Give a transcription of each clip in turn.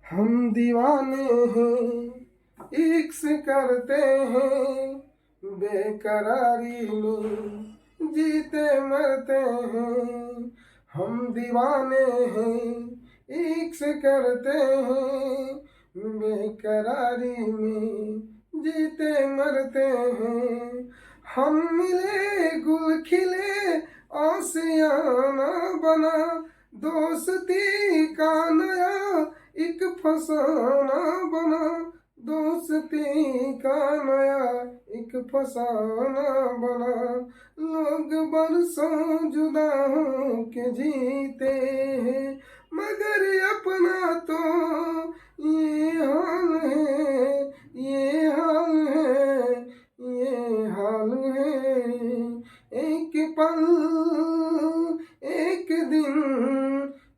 हम दीवाने हैं, इश्क करते हैं, बेकरारी में जीते मरते हैं। हम दीवाने हैं, इश्क करते हैं, बेकरारी में जीते मरते हैं। हम मिले गुल खिले आशियाना बना, दोस्ती का नया एक फसाना बना, दोस्ती का नया एक फसाना बना। लोग बरसों जुदा हो के जीते हैं, मगर अपना तो ये हाल है, ये हाल है, ये हाल है। एक पल एक दिन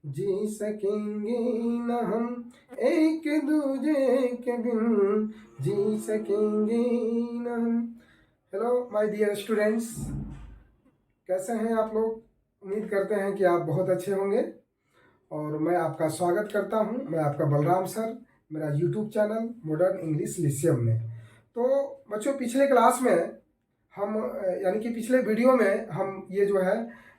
जी सकेंगे न हम, एक दूजे के बिन जी सकेंगे न हम। हेलो माय डियर स्टूडेंट्स, कैसे हैं आप लोग? उम्मीद करते हैं कि आप बहुत अच्छे होंगे और मैं आपका स्वागत करता हूं। मैं आपका बलराम सर, मेरा यूट्यूब चैनल मॉडर्न इंग्लिश लिसियम में। तो बच्चों, पिछले क्लास में हम यानी कि पिछले वीडियो में हम ये जो है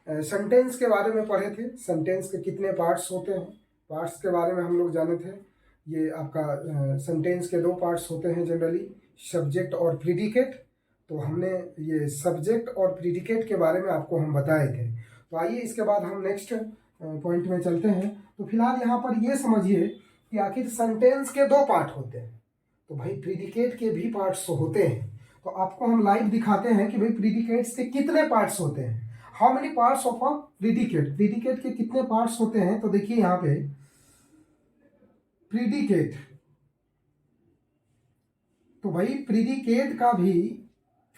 सेंटेंस के बारे में पढ़े थे। सेंटेंस के कितने पार्ट्स होते हैं, पार्ट्स के बारे में हम लोग जाने थे। ये आपका सेंटेंस के दो पार्ट्स होते हैं जनरली, सब्जेक्ट और प्रीडिकेट। तो हमने ये सब्जेक्ट और प्रीडिकेट के बारे में आपको हम बताए थे। तो आइए इसके बाद हम नेक्स्ट पॉइंट में चलते हैं। तो फिलहाल यहाँ पर ये समझिए कि आखिर सेंटेंस के दो पार्ट होते हैं, तो भाई प्रीडिकेट के भी पार्ट्स होते हैं। तो आपको हम लाइव दिखाते हैं कि भाई प्रीडिकेट्स के कितने पार्ट्स होते हैं। How many parts of a predicate, predicate के कितने पार्ट्स होते हैं। तो देखिए यहाँ पे प्रीडिकेट, तो भाई प्रीडिकेट का भी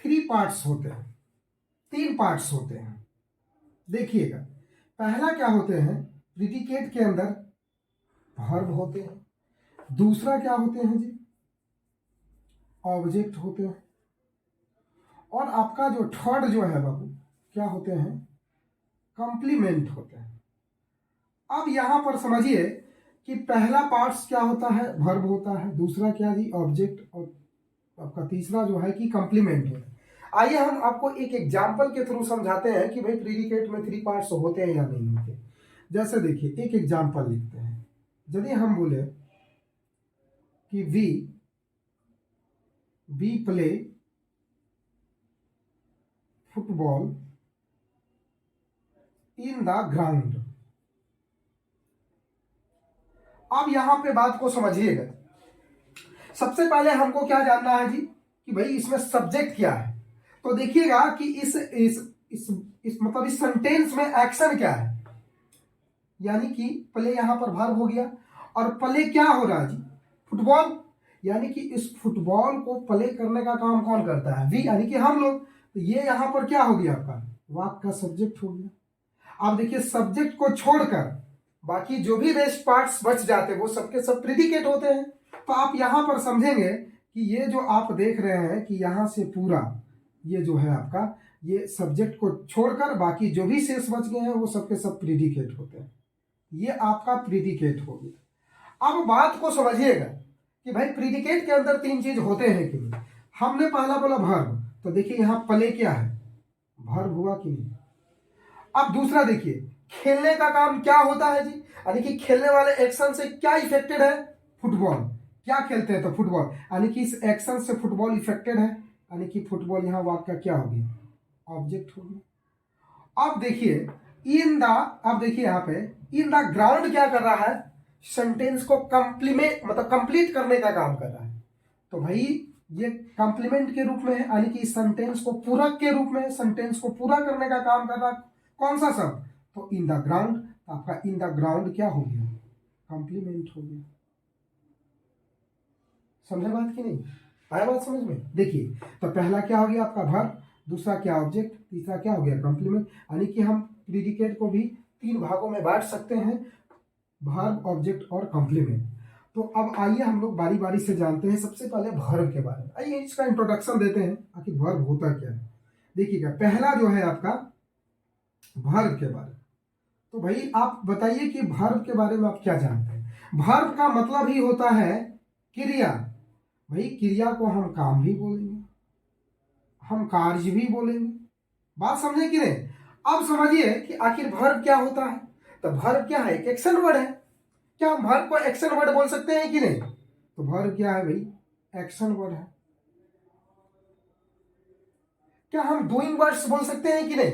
3 पार्ट्स होते हैं, 3 पार्ट्स होते हैं। देखिएगा, पहला क्या होते हैं, प्रीडिकेट के अंदर वर्ब होते हैं। दूसरा क्या होते हैं जी, ऑब्जेक्ट होते हैं। और आपका जो थर्ड जो है बाबू, क्या होते हैं, कॉम्प्लीमेंट होते हैं। अब यहां पर समझिए कि पहला पार्ट्स क्या होता है, वर्ब होता है। दूसरा क्या जी, ऑब्जेक्ट। और आपका तीसरा जो है कि कॉम्प्लीमेंट होता है। आइए हम आपको एक एग्जाम्पल के थ्रू समझाते हैं कि भाई प्रीडिकेट में 3 पार्ट्स होते हैं या नहीं होते। जैसे देखिए, एक एग्जाम्पल लिखते हैं। यदि हम बोले कि we play football in the ground. अब यहां पे बात को समझिएगा। सबसे पहले हमको क्या जानना है जी कि भाई इसमें सब्जेक्ट क्या है। तो देखिएगा कि इस मतलब इस सेंटेंस में एक्शन क्या है, यानी कि प्ले यहां पर वर्ब हो गया। और प्ले क्या हो रहा है जी, फुटबॉल। यानी कि इस फुटबॉल को प्ले करने का काम कौन करता है, वी, यानी कि हम लोग। तो ये यहां पर क्या हो गया, आपका वाक्य का सब्जेक्ट हो गया। अब देखिए, सब्जेक्ट को छोड़कर बाकी जो भी रेस्ट पार्ट्स बच जाते हैं वो सबके सब प्रीडिकेट होते हैं। तो आप यहां पर समझेंगे कि ये जो आप देख रहे हैं कि यहां से पूरा ये जो है आपका, ये सब्जेक्ट को छोड़कर बाकी जो भी शेष बच गए हैं वो सबके सब प्रीडिकेट होते हैं। ये आपका प्रीडिकेट हो गया। अब बात को समझिएगा कि भाई प्रीडिकेट के अंदर 3 चीज होते हैं कि नहीं। हमने पहला बोला वर्ब, तो देखिए यहां प्ले क्या है, वर्ब हुआ कि नहीं। अब दूसरा देखिए, खेलने का काम क्या होता है जी, यानी कि खेलने वाले एक्शन से क्या इफेक्टेड है, फुटबॉल। क्या खेलते हैं तो फुटबॉल, यानी कि इस एक्शन से फुटबॉल इफेक्टेड है, यानी कि फुटबॉल यहां वाक्य क्या हो गया, ऑब्जेक्ट हो गया। अब देखिए इन द, अब देखिए यहां पे इन द ग्राउंड क्या कर रहा है, सेंटेंस को कंप्लीमेंट मतलब कंप्लीट करने का काम कर रहा है। तो भाई ये कॉम्प्लीमेंट के रूप में है, यानी कि इस सेंटेंस को पूरक के रूप में, सेंटेंस को पूरा करने का काम कर रहा है। कौन सा शब्द, तो इन द ग्राउंड। आपका इन द ग्राउंड क्या हो गया, कॉम्प्लीमेंट हो गया। समझे बात कि नहीं, आया बात समझ में। देखिए, तो पहला क्या हो गया आपका वर्ब, दूसरा क्या ऑब्जेक्ट, तीसरा क्या हो गया कॉम्प्लीमेंट। यानी कि हम प्रीडिकेट को भी 3 भागों में बांट सकते हैं, वर्ब, ऑब्जेक्ट और कॉम्प्लीमेंट। तो अब आइए हम लोग बारी बारी से जानते हैं सबसे पहले वर्ब के बारे में। आइए इसका इंट्रोडक्शन देते हैं, आखिर वर्ब होता क्या है। देखिएगा, पहला जो है आपका वर्ब के बारे में। तो भाई आप बताइए कि वर्ब के बारे में आप क्या जानते हैं। वर्ब का मतलब ही होता है क्रिया। भाई क्रिया को हम काम भी बोलेंगे, हम कार्य भी बोलेंगे। बात समझे कि नहीं? अब समझिए कि आखिर वर्ब क्या होता है। तो वर्ब क्या है? एक एक्शन वर्ड है। क्या हम वर्ब को एक्शन वर्ड बोल सकते हैं कि नहीं? तो वर्ब क्या है भाई? एक्शन वर्ड है। क्या हम डूइंग वर्ड्स बोल सकते हैं कि नहीं?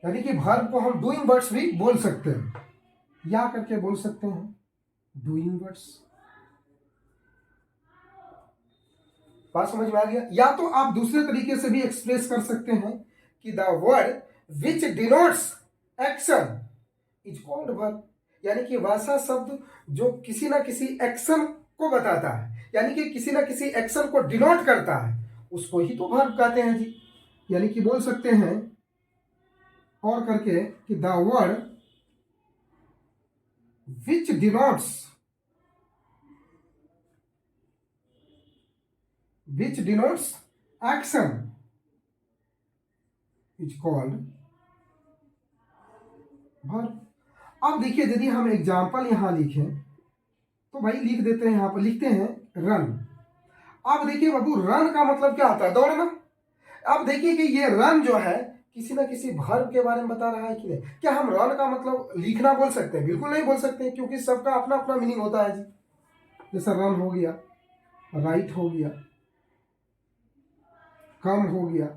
यानी कि वर्ब को हम डूइंग वर्ड्स भी बोल सकते हैं, या करके बोल सकते हैं डूइंग वर्ड्स। बात समझ में आ गया? या तो आप दूसरे तरीके से भी एक्सप्रेस कर सकते हैं कि the word which denotes action is called verb. यानी कि वैसा शब्द जो किसी ना किसी एक्शन को बताता है, यानी कि किसी ना किसी एक्शन को डिनोट करता है, उसको ही तो वर्ब कहते हैं जी। यानी कि बोल सकते हैं और करके कि the word which denotes action is called verb. अब देखिए, यदि हम एग्जाम्पल यहां लिखें तो भाई लिख देते हैं, यहां पर लिखते हैं रन। अब देखिए बाबू, रन का मतलब क्या होता है? दौड़ना। अब देखिए कि ये रन जो है किसी ना किसी वर्ब के बारे में बता रहा है कि नहीं। क्या हम रन का मतलब लिखना बोल सकते हैं? बिल्कुल नहीं बोल सकते, क्योंकि सबका अपना अपना मीनिंग होता है जी। जैसा रन हो गया, राइट हो गया, कम हो गया,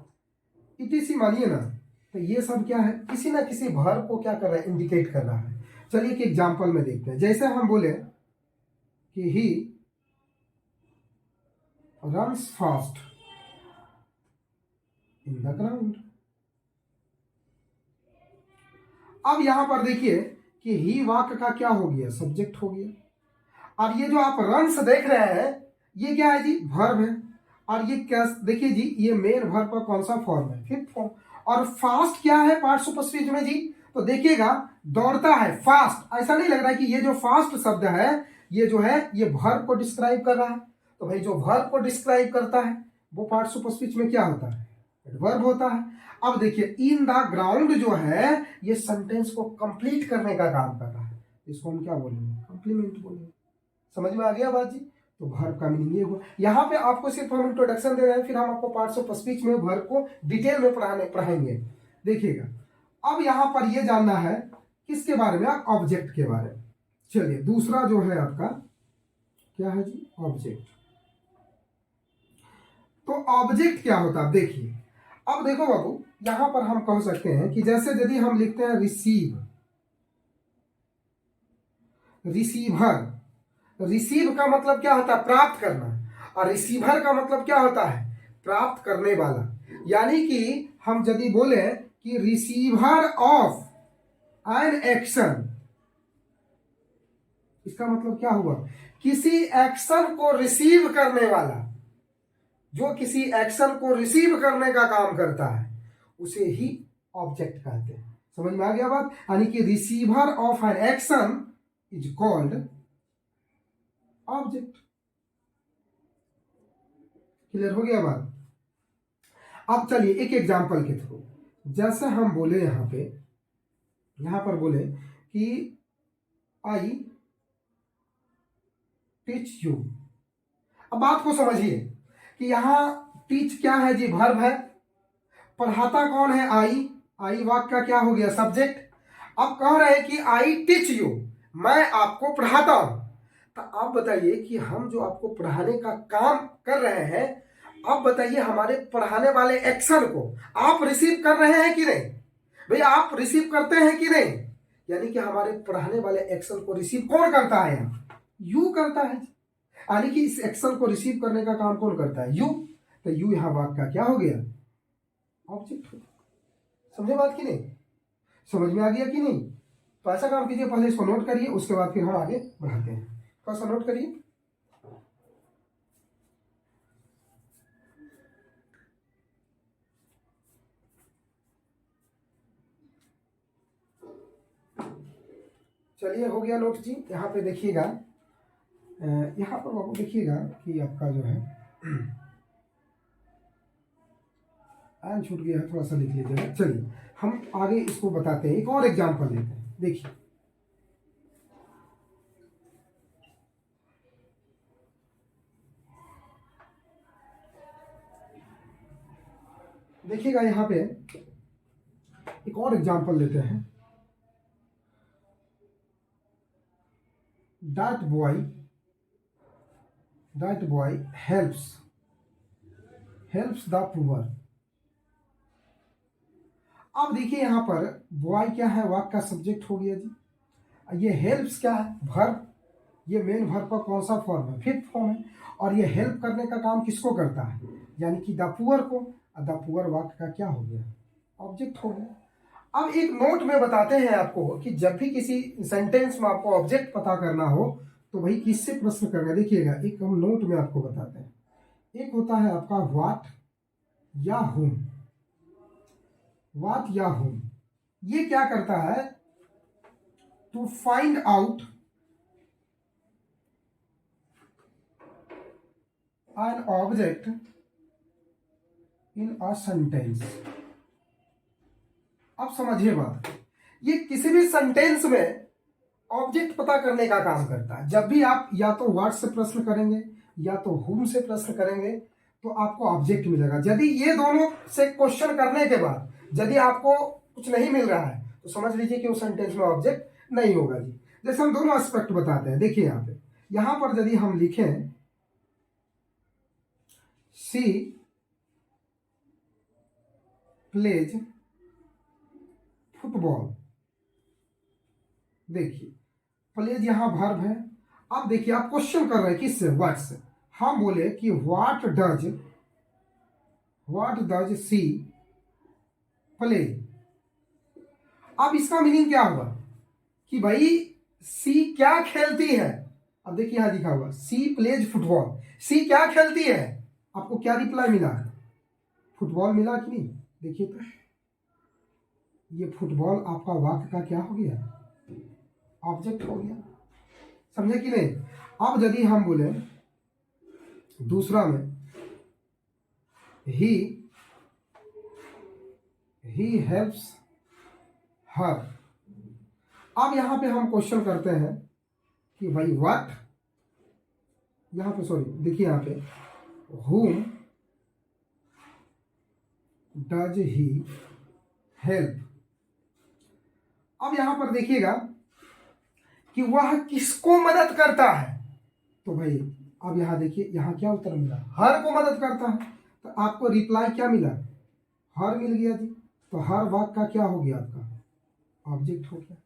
इटीसी मानिए ना। तो ये सब क्या है? किसी ना किसी वर्ब को क्या कर रहा है? इंडिकेट कर रहा है। चलिए एक एग्जाम्पल में देखते हैं। जैसे हम बोले कि he runs fast in the ground. अब यहां पर देखिए कि ही वाक्य का क्या हो गया? सब्जेक्ट हो गया। और ये जो आप रन्स देख रहे हैं, ये क्या है जी? वर्ब है। और ये क्या देखिए जी, ये मेन वर्ब का कौन सा फॉर्म है? Fifth form. और फास्ट क्या है पार्टसिपल स्पीच में जी? तो देखिएगा, दौड़ता है, फास्ट। ऐसा नहीं लग रहा है कि ये जो फास्ट शब्द है, ये जो है ये वर्ब को डिस्क्राइब कर रहा है। तो भाई जो वर्ब को डिस्क्राइब करता है वो पार्टसिपल स्पीच में क्या होता है? वर्ब होता है। अब देखिए, इन द ग्राउंड जो है ये सेंटेंस को कंप्लीट करने का काम कर रहा है। इसको हम क्या बोलेंगे? कंप्लीमेंट बोलेंगे। समझ में आ गया बात जी? तो वर्ब का मीनिंग ये हुआ। यहाँ पे आपको सिर्फ हम इंट्रोडक्शन दे रहे हैं, फिर हम आपको पार्ट्स ऑफ स्पीच में वर्ब को डिटेल में पढ़ाएंगे। देखिएगा, अब यहाँ पर ये जानना है किसके बारे में? ऑब्जेक्ट के बारे में। चलिए, दूसरा जो है आपका क्या है जी? ऑब्जेक्ट। तो ऑब्जेक्ट क्या होता है? देखिए, अब देखो बाबू, यहां पर हम कह सकते हैं कि जैसे यदि हम लिखते हैं रिसीवर। रिसीव का मतलब क्या होता है? प्राप्त करना। और रिसीवर का मतलब क्या होता है? प्राप्त करने वाला। यानी कि हम यदि बोले कि रिसीवर ऑफ एन एक्शन, इसका मतलब क्या हुआ? किसी एक्शन को रिसीव करने वाला। जो किसी एक्शन को रिसीव करने का काम करता है उसे ही ऑब्जेक्ट कहते हैं। समझ में आ गया बात? यानी कि receiver of an action is called object. Clear हो गया बात? अब चलिए एक एग्जांपल के थ्रू, जैसे हम बोले यहां पर बोले कि आई टीच यू। अब बात को समझिए कि यहां टीच क्या है जी? वर्ब है। पढ़ाता कौन है? आई वाक्य का क्या हो गया? सब्जेक्ट। अब कह रहे हैं कि आई टीच यू, मैं आपको पढ़ाता हूं। तो आप बताइए कि हम जो आपको पढ़ाने का काम कर रहे हैं, आप बताइए हमारे पढ़ाने वाले एक्शन को आप रिसीव कर रहे हैं कि नहीं? भैया आप रिसीव करते हैं कि नहीं? यानी कि हमारे पढ़ाने वाले एक्शन को रिसीव कौन करता है? यहाँ यू करता है। यानी कि इस एक्शन को रिसीव करने का काम कौन करता है? यू। तो यू यहाँ वाक्य का क्या हो गया? ऑब्जेक्ट हो गया। समझे बात की नहीं? समझ में आ गया कि नहीं? तो ऐसा काम कीजिए, पहले इसको नोट करिए, उसके बाद फिर हम आगे बढ़ाते हैं। थोड़ा सा नोट करिए। चलिए, हो गया नोट जी। यहाँ पे देखिएगा, यहाँ पर बाबू देखिएगा कि आपका जो है आन छूट गया है, थोड़ा सा लिख लीजिएगा। चलिए हम आगे इसको बताते हैं, एक और एग्जांपल लेते हैं। देखिए, देखिएगा यहाँ पे एक और एग्जांपल लेते हैं। That boy helps the poor. अब देखिए यहाँ पर बॉय क्या है, वाक्य का सब्जेक्ट हो गया जी। ये हेल्प्स क्या है, वर्ब। ये मेन वर्ब का कौन सा फॉर्म है, फिफ्थ फॉर्म है। और ये हेल्प करने का काम किसको करता है, यानी कि द पुअर को। द पुअर वाक्य का क्या हो गया, ऑब्जेक्ट हो गया। अब एक नोट में बताते हैं आपको कि जब भी किसी सेंटेंस में आपको ऑब्जेक्ट पता करना हो तो भाई किससे प्रश्न करना। देखिएगा एक हम नोट में आपको बताते हैं। एक होता है आपका व्हाट या हुम। व्हाट या हुम ये क्या करता है, to find out an object in a sentence। अब समझिए बात, ये किसी भी सेंटेंस में ऑब्जेक्ट पता करने का काम करता है। जब भी आप या तो व्हाट से प्रश्न करेंगे या तो हुम से प्रश्न करेंगे तो आपको ऑब्जेक्ट मिलेगा। यदि ये दोनों से क्वेश्चन करने के बाद यदि आपको कुछ नहीं मिल रहा है तो समझ लीजिए कि उस सेंटेंस में ऑब्जेक्ट नहीं होगा जी। जैसे हम दोनों एस्पेक्ट बताते हैं। देखिए यहाँ पर यदि हम लिखें सी प्लेज फुटबॉल, देखिए प्लेज यहां वर्ब है। अब देखिए आप क्वेश्चन कर रहे हैं किससे, व्हाट से। हम बोले कि व्हाट डज सी प्ले। अब इसका मीनिंग क्या हुआ कि भाई सी क्या खेलती है। अब देखिए यहां लिखा हुआ सी प्लेज फुटबॉल। सी क्या खेलती है, आपको क्या रिप्लाई मिला, फुटबॉल मिला कि नहीं। देखिए तो ये फुटबॉल आपका वाक्य का क्या हो गया, ऑब्जेक्ट हो गया। समझे कि नहीं। अब यदि हम बोले दूसरा में ही हेल्प्स हर। अब यहां पे हम क्वेश्चन करते हैं कि भाई व्हाट, यहां पे सॉरी देखिए यहां पे whom does he help। अब यहां पर देखिएगा कि वह किसको मदद करता है। तो भाई अब यहां देखिए यहां क्या उत्तर मिला, हर को मदद करता है। तो आपको रिप्लाई क्या मिला, हर मिल गया जी। तो हर वाक्य का क्या हो गया, आपका ऑब्जेक्ट हो गया।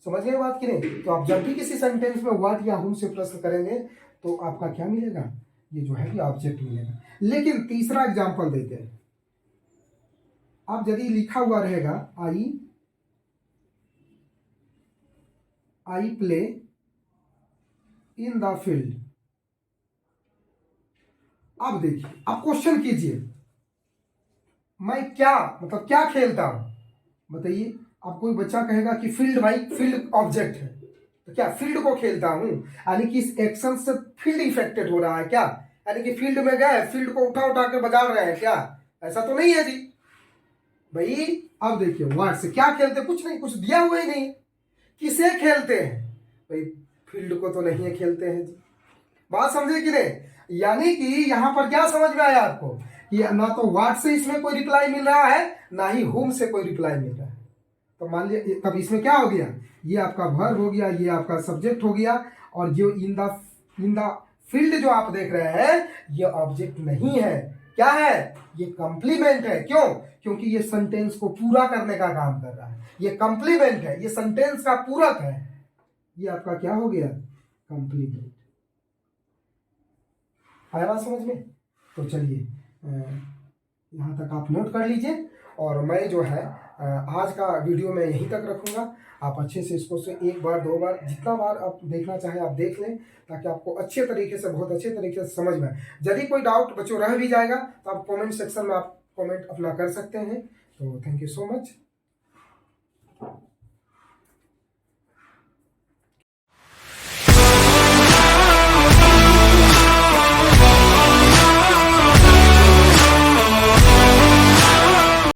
समझ गए बात कि नहीं। तो आप जब भी किसी सेंटेंस में व्हाट या हुम से प्रश्न करेंगे तो आपका क्या मिलेगा, ये जो है कि ऑब्जेक्ट मिलेगा। लेकिन तीसरा एग्जांपल देते हैं। आप यदि लिखा हुआ रहेगा I play in the field. अब देखिए आप क्वेश्चन कीजिए, मैं क्या मतलब क्या खेलता हूं, बताइए। अब कोई बच्चा कहेगा कि फील्ड, भाई फील्ड ऑब्जेक्ट है तो क्या फील्ड को खेलता हूं, यानी कि इस एक्शन से फील्ड इफेक्टेड हो रहा है क्या, यानी कि फील्ड में गए फील्ड को उठा उठा के बजा रहे हैं क्या, ऐसा तो नहीं है जी भाई। अब देखिए वर्ड से क्या खेलते, कुछ नहीं, कुछ दिया हुआ ही नहीं। किसे खेलते हैं भाई, फील्ड को तो नहीं है खेलते हैं जी। बात समझे कि नहीं। यानी कि यहां पर क्या समझ में आया आपको कि ना तो व्हाट से इसमें कोई रिप्लाई मिल रहा है ना ही हुम से कोई रिप्लाई मिल रहा है। तो मान लिया तब इसमें क्या हो गया, ये आपका वर्ब हो गया, ये आपका सब्जेक्ट हो गया। और जो इन द फील्ड जो आप देख रहे हैं ये ऑब्जेक्ट नहीं है, क्या है, ये कंप्लीमेंट है। क्यों, क्योंकि ये सेंटेंस को पूरा करने का काम कर रहा है। ये कंप्लीमेंट है, ये सेंटेंस का पूरक है। ये आपका क्या हो गया, कंप्लीमेंट। आया बात समझ में। तो चलिए यहाँ तक आप नोट कर लीजिए। और मैं जो है आज का वीडियो मैं यहीं तक रखूँगा। आप अच्छे से इसको से एक बार दो बार जितना बार आप देखना चाहें आप देख लें, ताकि आपको अच्छे तरीके से, बहुत अच्छे तरीके से समझ में आए। यदि कोई डाउट बच्चों रह भी जाएगा तो आप कमेंट सेक्शन में आप कमेंट अपना कर सकते हैं। तो थैंक यू सो मच।